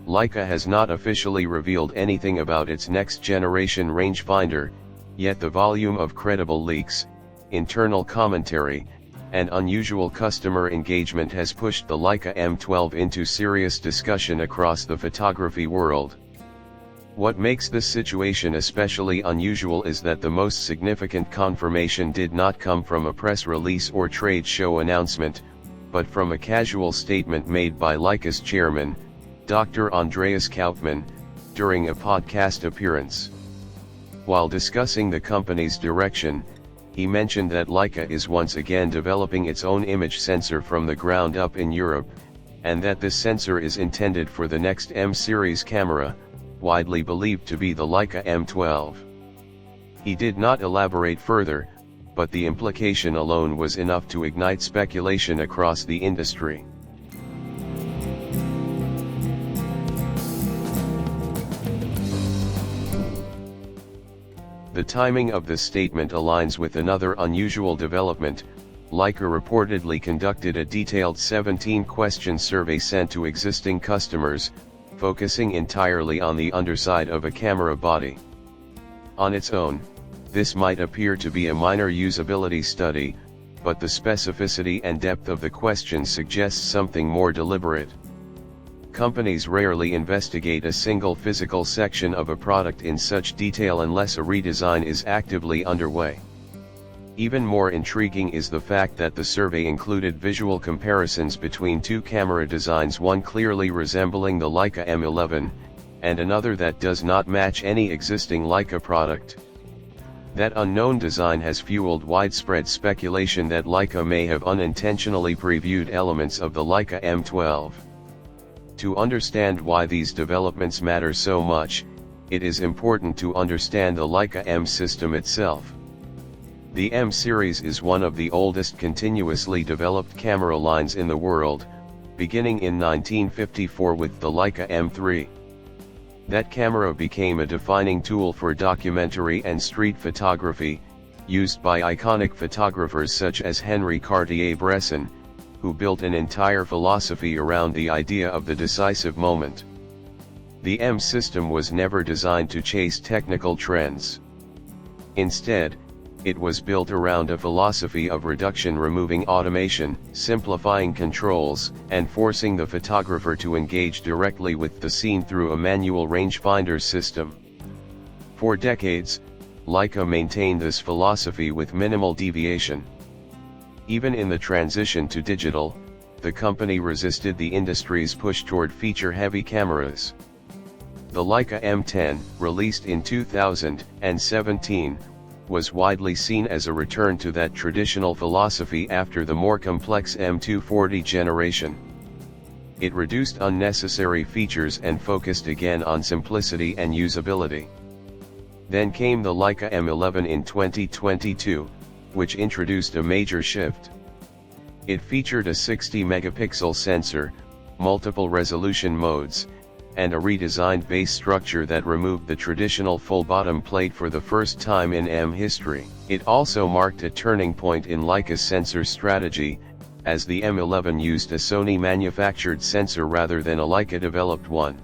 Leica has not officially revealed anything about its next-generation rangefinder, yet the volume of credible leaks, internal commentary, and unusual customer engagement has pushed the Leica M12 into serious discussion across the photography world. What makes this situation especially unusual is that the most significant confirmation did not come from a press release or trade show announcement, but from a casual statement made by Leica's chairman, Dr. Andreas Kaufmann, during a podcast appearance. While discussing the company's direction, he mentioned that Leica is once again developing its own image sensor from the ground up in Europe, and that this sensor is intended for the next M-series camera, widely believed to be the Leica M12. He did not elaborate further, but the implication alone was enough to ignite speculation across the industry. The timing of this statement aligns with another unusual development. Leica reportedly conducted a detailed 17-question survey sent to existing customers, focusing entirely on the underside of a camera body. On its own, this might appear to be a minor usability study, but the specificity and depth of the questions suggests something more deliberate. Companies rarely investigate a single physical section of a product in such detail unless a redesign is actively underway. Even more intriguing is the fact that the survey included visual comparisons between two camera designs, one clearly resembling the Leica M11, and another that does not match any existing Leica product. That unknown design has fueled widespread speculation that Leica may have unintentionally previewed elements of the Leica M12. To understand why these developments matter so much, it is important to understand the Leica M system itself. The M series is one of the oldest continuously developed camera lines in the world, beginning in 1954 with the Leica M3. That camera became a defining tool for documentary and street photography, used by iconic photographers such as Henri Cartier-Bresson, who built an entire philosophy around the idea of the decisive moment. The M system was never designed to chase technical trends. Instead, it was built around a philosophy of reduction, removing automation, simplifying controls, and forcing the photographer to engage directly with the scene through a manual rangefinder system. For decades, Leica maintained this philosophy with minimal deviation. Even in the transition to digital, the company resisted the industry's push toward feature-heavy cameras. The Leica M10, released in 2017, was widely seen as a return to that traditional philosophy after the more complex M240 generation. It reduced unnecessary features and focused again on simplicity and usability. Then came the Leica M11 in 2022, which introduced a major shift. It featured a 60-megapixel sensor, multiple resolution modes, and a redesigned base structure that removed the traditional full-bottom plate for the first time in M history. It also marked a turning point in Leica's sensor strategy, as the M11 used a Sony-manufactured sensor rather than a Leica-developed one.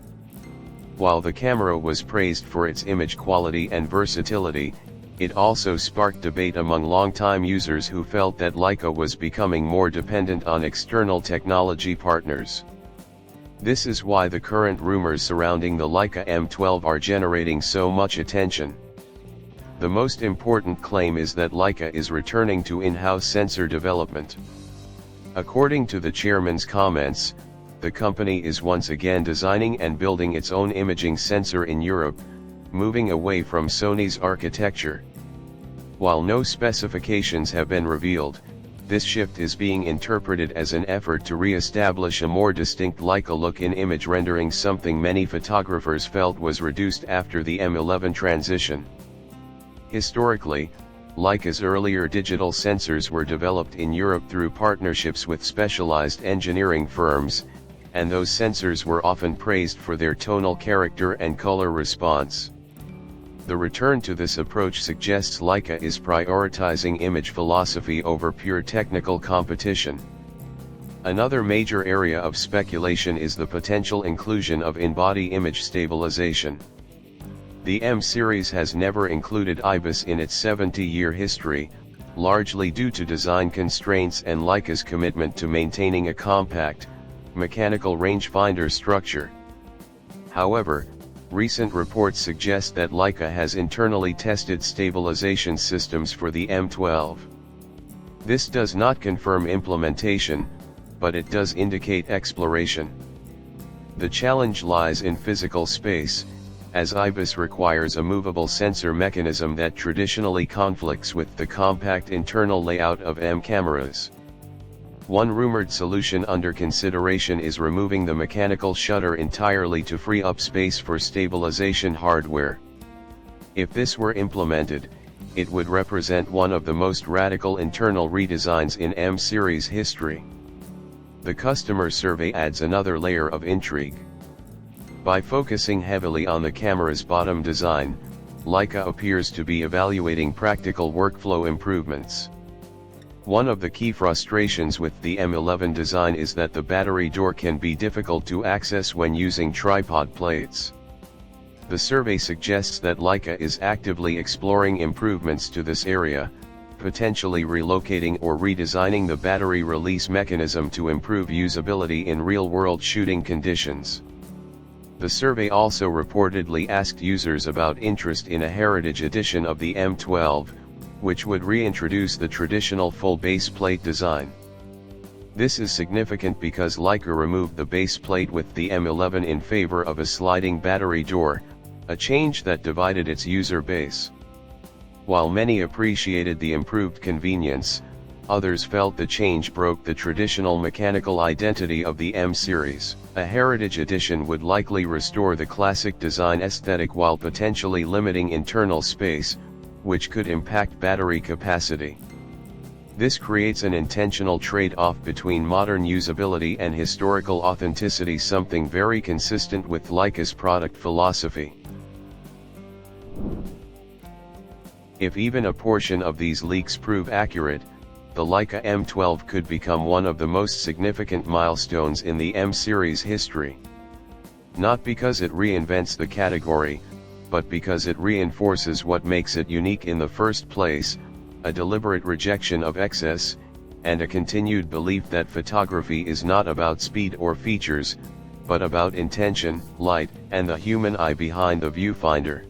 While the camera was praised for its image quality and versatility, it also sparked debate among longtime users who felt that Leica was becoming more dependent on external technology partners. This is why the current rumors surrounding the Leica M12 are generating so much attention. The most important claim is that Leica is returning to in-house sensor development. According to the chairman's comments, the company is once again designing and building its own imaging sensor in Europe, moving away from Sony's architecture. While no specifications have been revealed, this shift is being interpreted as an effort to re-establish a more distinct Leica look in image rendering, something many photographers felt was reduced after the M11 transition. Historically, Leica's earlier digital sensors were developed in Europe through partnerships with specialized engineering firms, and those sensors were often praised for their tonal character and color response. The return to this approach suggests Leica is prioritizing image philosophy over pure technical competition. Another major area of speculation is the potential inclusion of in-body image stabilization. The M series has never included IBIS in its 70-year history, largely due to design constraints and Leica's commitment to maintaining a compact, mechanical rangefinder structure. However, recent reports suggest that Leica has internally tested stabilization systems for the M12. This does not confirm implementation, but it does indicate exploration. The challenge lies in physical space, as IBIS requires a movable sensor mechanism that traditionally conflicts with the compact internal layout of M cameras. One rumored solution under consideration is removing the mechanical shutter entirely to free up space for stabilization hardware. If this were implemented, it would represent one of the most radical internal redesigns in M series history. The customer survey adds another layer of intrigue. By focusing heavily on the camera's bottom design, Leica appears to be evaluating practical workflow improvements. One of the key frustrations with the M11 design is that the battery door can be difficult to access when using tripod plates. The survey suggests that Leica is actively exploring improvements to this area, potentially relocating or redesigning the battery release mechanism to improve usability in real-world shooting conditions. The survey also reportedly asked users about interest in a heritage edition of the M12, which would reintroduce the traditional full base plate design. This is significant because Leica removed the base plate with the M11 in favor of a sliding battery door, a change that divided its user base. While many appreciated the improved convenience, others felt the change broke the traditional mechanical identity of the M series. A heritage edition would likely restore the classic design aesthetic while potentially limiting internal space, which could impact battery capacity. This creates an intentional trade-off between modern usability and historical authenticity, something very consistent with Leica's product philosophy. If even a portion of these leaks prove accurate, the Leica M12 could become one of the most significant milestones in the M series history. Not because it reinvents the category, but because it reinforces what makes it unique in the first place, a deliberate rejection of excess, and a continued belief that photography is not about speed or features, but about intention, light, and the human eye behind the viewfinder.